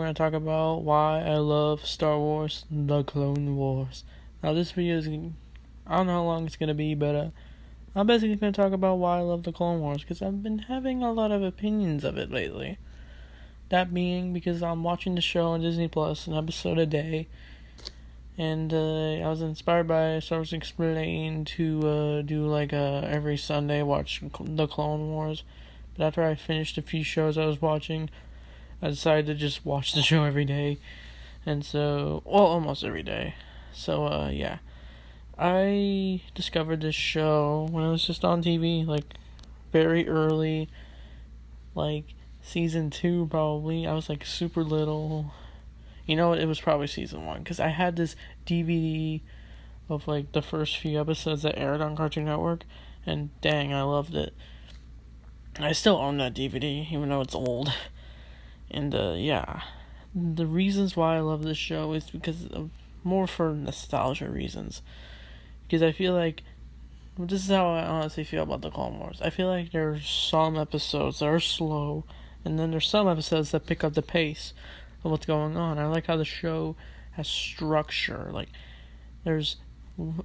We're going to talk about why I love Star Wars, The Clone Wars. Now this video is, I don't know how long it's going to be, but I'm basically going to talk about why I love The Clone Wars, because I've been having a lot of opinions of it lately. That being because I'm watching the show on Disney Plus, an episode a day, and I was inspired by Star Wars Explained to do every Sunday watch The Clone Wars. But after I finished a few shows I was watching, I decided to just watch the show every day. And so, almost every day. So, yeah. I discovered this show when it was just on TV, very early, season 2 probably. I was super little. You know what? It was probably season 1, because I had this DVD of the first few episodes that aired on Cartoon Network, and dang, I loved it. I still own that DVD, even though it's old. And, yeah. The reasons why I love this show is because of more for nostalgia reasons. Because I feel this is how I honestly feel about the Clone Wars. I feel like there's some episodes that are slow, and then there's some episodes that pick up the pace of what's going on. I like how the show has structure. There's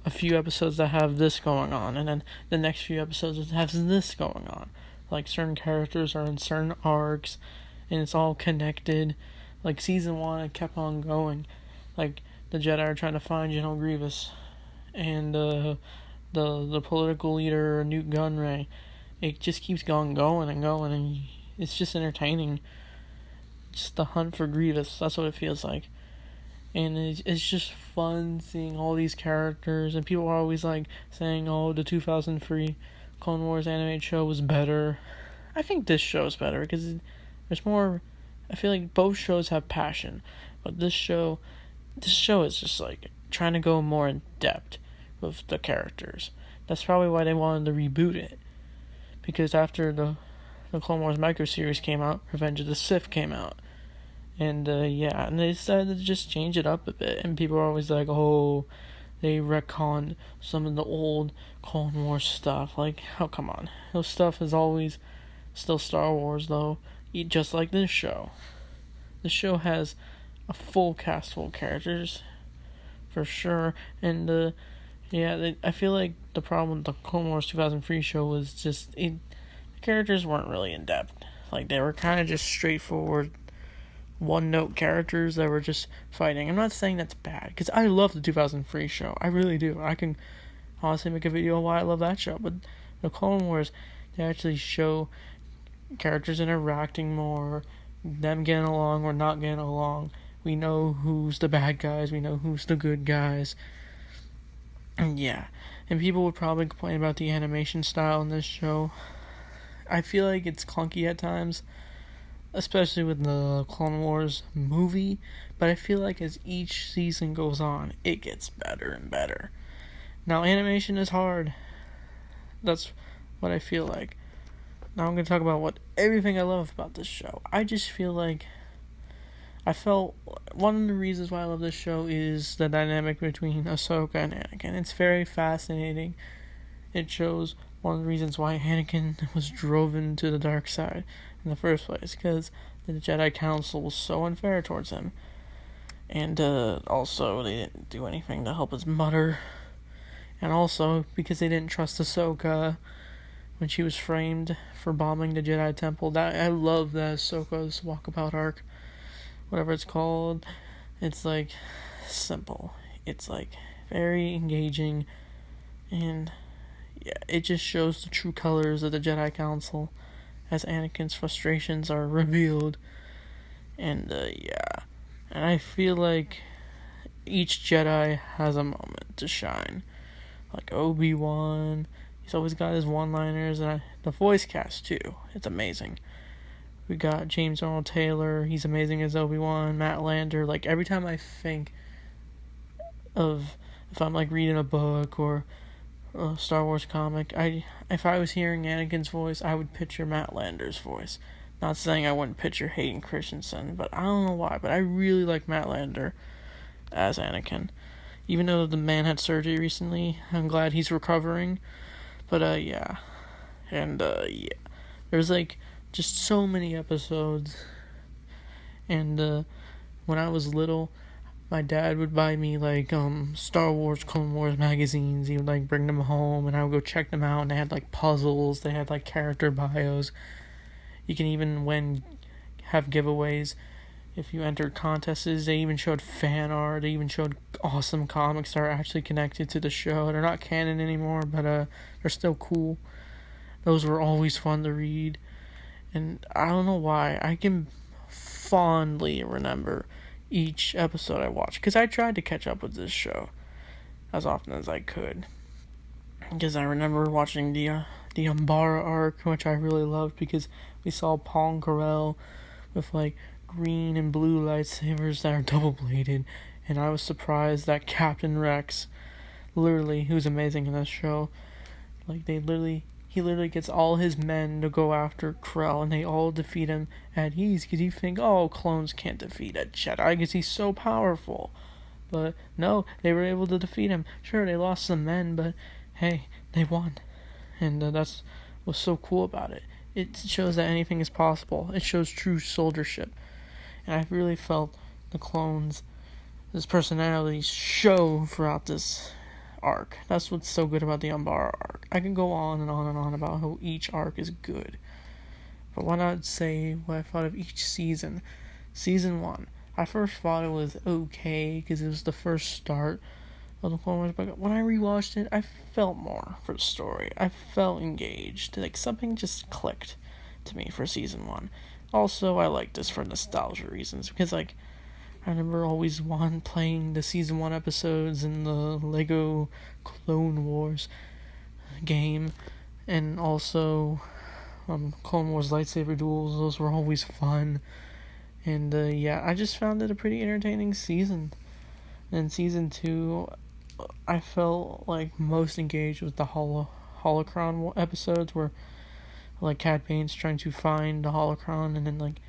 a few episodes that have this going on, and then the next few episodes have this going on. Certain characters are in certain arcs, and it's all connected. Season 1, it kept on going. The Jedi are trying to find General Grievous, and the political leader, Newt Gunray. It just keeps going, and it's just entertaining. Just the hunt for Grievous, that's what it feels like. And it's just fun seeing all these characters, and people are always saying, oh, the 2003 Clone Wars animated show was better. I think this show is better because there's more. I feel like both shows have passion, but this show is just trying to go more in depth with the characters. That's probably why they wanted to reboot it, because after the Clone Wars micro series came out, Revenge of the Sith came out, and and they decided to just change it up a bit. And people are always oh, they retconned some of the old Clone Wars stuff. Oh, come on. Those stuff is always still Star Wars, though, just like this show. This show has a full cast, full characters, for sure. And, I feel like the problem with the Clone Wars 2003 show was just, the characters weren't really in-depth. They were kind of just straightforward, one-note characters that were just fighting. I'm not saying that's bad, because I love the 2003 show. I really do. I can honestly make a video on why I love that show. But the Clone Wars, they actually show characters interacting more, them getting along or not getting along. We know who's the bad guys. We know who's the good guys. And yeah. And people would probably complain about the animation style in this show. I feel like it's clunky at times, especially with the Clone Wars movie, but I feel like as each season goes on, it gets better and better. Now, animation is hard. That's what I feel like. Now I'm going to talk about everything I love about this show. I just feel one of the reasons why I love this show is the dynamic between Ahsoka and Anakin. It's very fascinating. It shows one of the reasons why Anakin was driven to the dark side in the first place, because the Jedi Council was so unfair towards him, and also they didn't do anything to help his mother, and also because they didn't trust Ahsoka when she was framed for bombing the Jedi Temple. I love that Ahsoka's walkabout arc, whatever it's called. It's simple. It's very engaging, and yeah, it just shows the true colors of the Jedi Council as Anakin's frustrations are revealed. And and I feel like each Jedi has a moment to shine. Obi-Wan, he's always got his one-liners, and the voice cast too, it's amazing. We got James Earl Taylor, he's amazing as Obi-Wan. Matt Lander, every time I think of, if I'm reading a book or a Star Wars comic, if I was hearing Anakin's voice, I would picture Matt Lander's voice. Not saying I wouldn't picture Hayden Christensen, but I don't know why, but I really like Matt Lander as Anakin. Even though the man had surgery recently, I'm glad he's recovering. But, yeah. And, yeah. There's, just so many episodes. And, when I was little, my dad would buy me like Star Wars, Clone Wars magazines. He would like bring them home, and I would go check them out. And they had like puzzles. They had like character bios. You can even have giveaways if you entered contests. They even showed fan art. They even showed awesome comics that are actually connected to the show. They're not canon anymore, but they're still cool. Those were always fun to read. And I don't know why, I can fondly remember each episode I watched, because I tried to catch up with this show as often as I could. Because I remember watching the Umbara arc, which I really loved, because we saw Pong Carell with like green and blue lightsabers that are double-bladed, and I was surprised that Captain Rex, literally, who's amazing in this show, like he literally gets all his men to go after Krell, and they all defeat him at ease, because you think, oh, clones can't defeat a Jedi because he's so powerful. But no, they were able to defeat him. Sure, they lost some men, but hey, they won. And that's what's so cool about it. It shows that anything is possible. It shows true soldiership. And I really felt the clones' personalities show throughout this arc. That's what's so good about the Umbara arc. I can go on and on and on about how each arc is good, but why not say what I thought of each season? Season 1, I first thought it was okay because it was the first start of the Clone Wars, but when I rewatched it, I felt more for the story. I felt engaged. Like, something just clicked to me for season 1. Also, I like this for nostalgia reasons, because like I remember always playing the season 1 episodes in the Lego Clone Wars game, and also Clone Wars lightsaber duels. Those were always fun, and I just found it a pretty entertaining season. And season 2, I felt like most engaged with the holocron episodes, where like Cad Bane's trying to find the holocron, and then like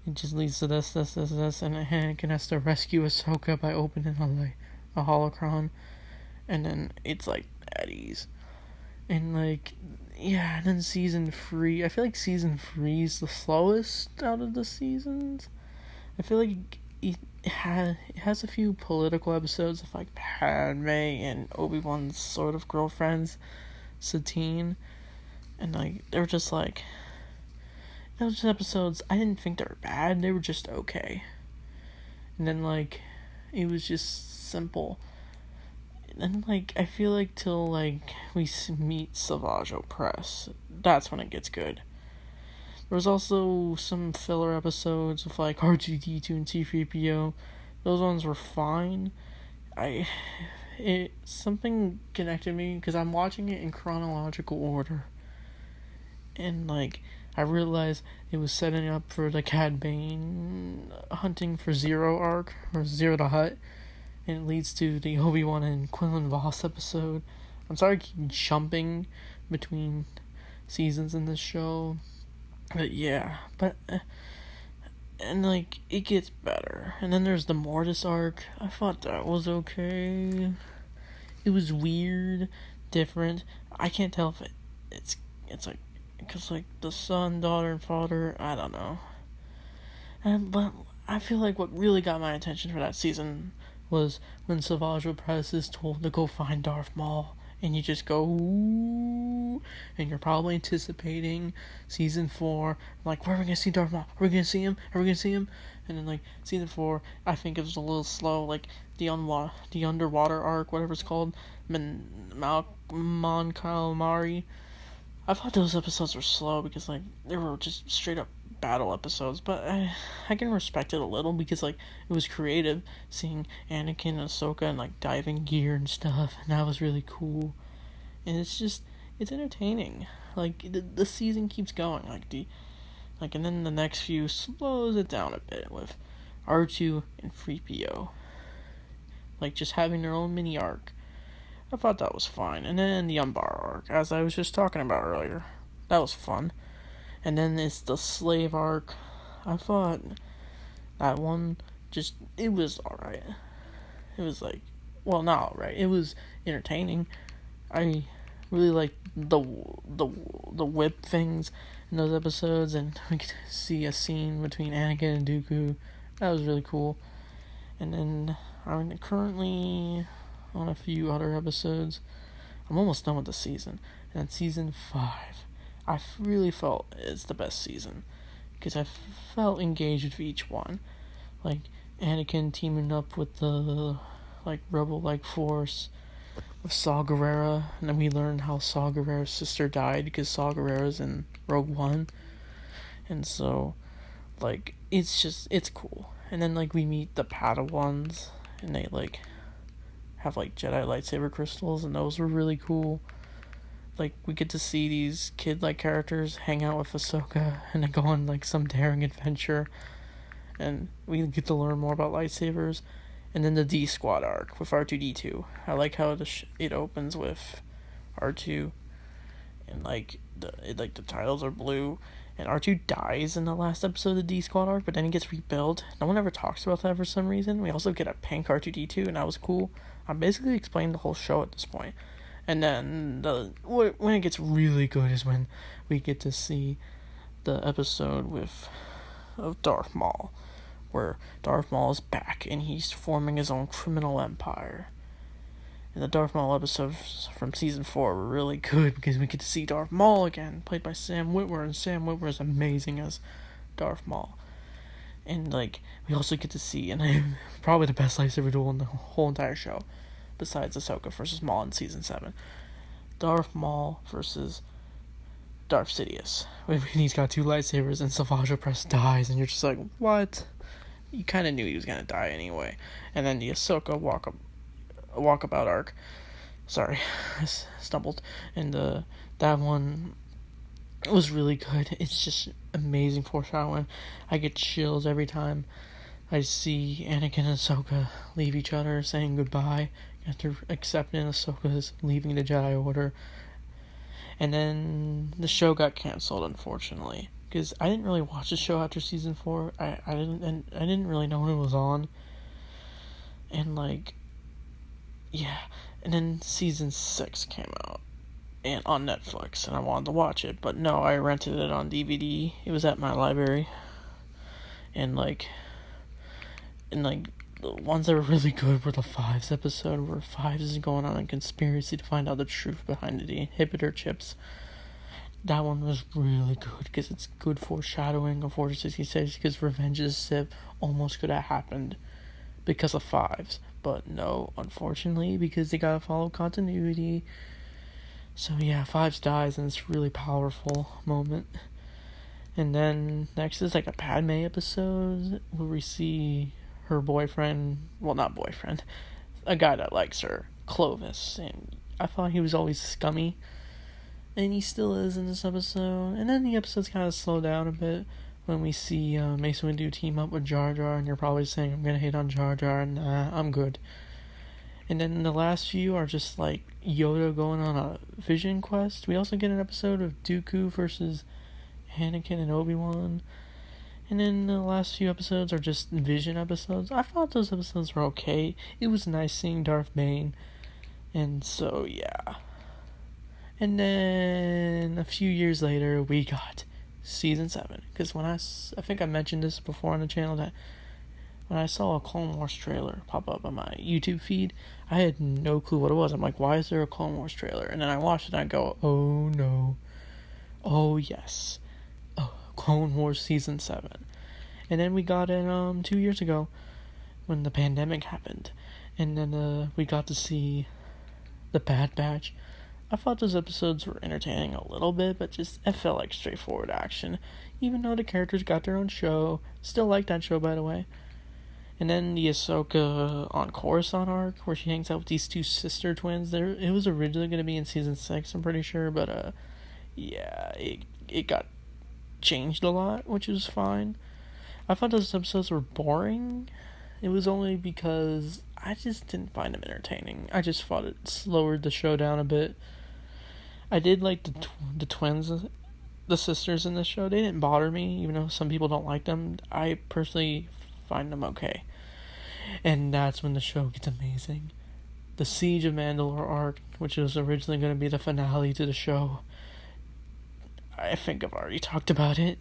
it just leads to this, and Anakin has to rescue Ahsoka by opening a holocron, and then it's like at ease. And like, yeah, and then season 3, I feel like season 3 is the slowest out of the seasons. I feel like it has a few political episodes of like Padme and Obi-Wan's sort of girlfriends, Satine, and like they're just like, those episodes, I didn't think they were bad, they were just okay. And then like it was just simple. And like I feel like till like we meet Savage Opress, that's when it gets good. There was also some filler episodes with like R2-D2 and C-3PO. Those ones were fine. Something connected me because I'm watching it in chronological order, and like I realized it was setting up for the Cad Bane hunting for Zero arc, or Zero the Hutt, and it leads to the Obi-Wan and Quinlan Vos episode. I'm sorry to keep jumping between seasons in this show, but yeah, and like it gets better. And then there's the Mortis arc. I thought that was okay. It was weird, different. I can't tell if it's like, because like the son, daughter, and father, I don't know. But I feel like what really got my attention for that season was when Savage Opress is told to go find Darth Maul, and you just go, ooh, and you're probably anticipating season 4, like, where are we gonna see Darth Maul? Are we gonna see him? And then like season 4, I think it was a little slow, like the underwater arc, whatever it's called, Mon Calamari. I thought those episodes were slow because like they were just straight up battle episodes, but I can respect it a little because like it was creative, seeing Anakin and Ahsoka and like diving gear and stuff, and that was really cool. And it's entertaining. Like the season keeps going, and then the next few slows it down a bit with R2 and 3PO, like just having their own mini arc. I thought that was fine. And then the Umbara arc, as I was just talking about earlier, that was fun. And then it's the slave arc. I thought that one it was alright. It was like, well, not alright. It was entertaining. I really liked the whip things in those episodes, and we could see a scene between Anakin and Dooku. That was really cool. And then I'm currently on a few other episodes. I'm almost done with the season. And then season 5, I really felt is the best season. Because I felt engaged with each one. Like, Anakin teaming up with the, rebel-like force of Saw Gerrera. And then we learned how Saw Gerrera's sister died because Saw Gerrera's in Rogue One. And so, it's cool. And then, we meet the Padawans. And they, have, Jedi lightsaber crystals. And those were really cool. We get to see these kid-like characters hang out with Ahsoka and then go on, some daring adventure. And we get to learn more about lightsabers. And then the D-Squad arc with R2-D2. I like how it opens with R2. And, the titles are blue. And R2 dies in the last episode of the D-Squad arc, but then he gets rebuilt. No one ever talks about that for some reason. We also get a pink R2-D2, and that was cool. I'm basically explaining the whole show at this point. And then when it gets really good is when we get to see the episode of Darth Maul, where Darth Maul is back and he's forming his own criminal empire. And the Darth Maul episodes from season 4 were really good because we get to see Darth Maul again, played by Sam Witwer, and Sam Witwer is amazing as Darth Maul. And we also get to see, and probably the best lightsaber duel in the whole entire show, besides Ahsoka versus Maul in season 7. Darth Maul versus Darth Sidious. When he's got 2 lightsabers and Savage Opress dies, and you're just like, what? You kind of knew he was going to die anyway. And then the Ahsoka walkabout arc. Sorry, I stumbled. And that one was really good. It's just amazing foreshadowing. I get chills every time I see Anakin and Ahsoka leave each other, saying goodbye after accepting Ahsoka's leaving the Jedi Order. And then the show got canceled, unfortunately, because I didn't really watch the show after season 4. I didn't really know when it was on. And yeah. And then season 6 came out and on Netflix, and I wanted to watch it, but no, I rented it on DVD. It was at my library. And the ones that were really good were the Fives episode, where Fives is going on a conspiracy to find out the truth behind the inhibitor chips. That one was really good, because it's good foreshadowing of Order 66, because Revenge of the Sith almost could have happened because of Fives. But no, unfortunately, because they gotta follow continuity. So yeah, Fives dies, and it's a really powerful moment. And then next is a Padme episode, where we see her boyfriend, well, not boyfriend, a guy that likes her, Clovis, and I thought he was always scummy, and he still is in this episode. And then the episodes kind of slow down a bit when we see Mace Windu team up with Jar Jar, and you're probably saying, I'm gonna hate on Jar Jar, and I'm good. And then the last few are just Yoda going on a vision quest. We also get an episode of Dooku versus Anakin and Obi-Wan. And then the last few episodes are just Vision episodes. I thought those episodes were okay. It was nice seeing Darth Bane. And so, yeah. And then a few years later, we got season 7. Because when I think I mentioned this before on the channel, that when I saw a Clone Wars trailer pop up on my YouTube feed, I had no clue what it was. I'm like, why is there a Clone Wars trailer? And then I watched it and I go, oh no. Oh yes. Clone Wars Season 7. And then we got it 2 years ago when the pandemic happened. And then we got to see the Bad Batch. I thought those episodes were entertaining a little bit, but it felt like straightforward action. Even though the characters got their own show. Still like that show, by the way. And then the Ahsoka on Coruscant arc, where she hangs out with these 2 sister twins. It was originally going to be in Season 6, I'm pretty sure. But, yeah, it got changed a lot, which is fine. I thought those episodes were boring. It was only because I just didn't find them entertaining. I just thought it slowed the show down a bit. I did like the twins, the sisters in this show. They didn't bother me, even though some people don't like them. I personally find them okay. And that's when the show gets amazing. The Siege of Mandalore Arc, which was originally going to be the finale to the show, I think I've already talked about it.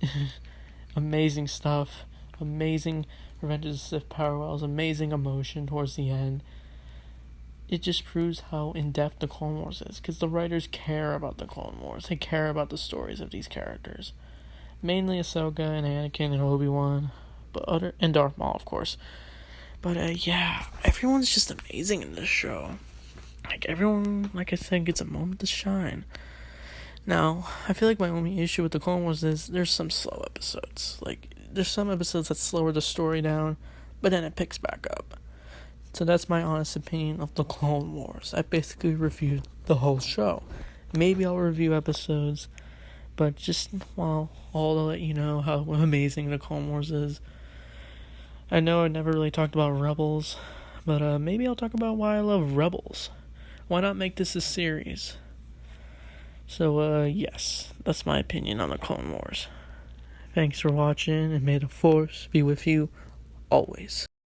Amazing stuff. Amazing Revenge of the Sith parallels, amazing emotion towards the end. It just proves how in-depth the Clone Wars is, because the writers care about the Clone Wars. They care about the stories of these characters. Mainly Ahsoka and Anakin and Obi-Wan, and Darth Maul, of course. But yeah, everyone's just amazing in this show. Like, everyone, like I said, gets a moment to shine. Now, I feel like my only issue with the Clone Wars is there's some slow episodes. Like, there's some episodes that slow the story down, but then it picks back up. So that's my honest opinion of the Clone Wars. I basically reviewed the whole show. Maybe I'll review episodes, but just, well, all to let you know how amazing the Clone Wars is. I know I never really talked about Rebels, but maybe I'll talk about why I love Rebels. Why not make this a series? So, yes, that's my opinion on the Clone Wars. Thanks for watching, and may the Force be with you always.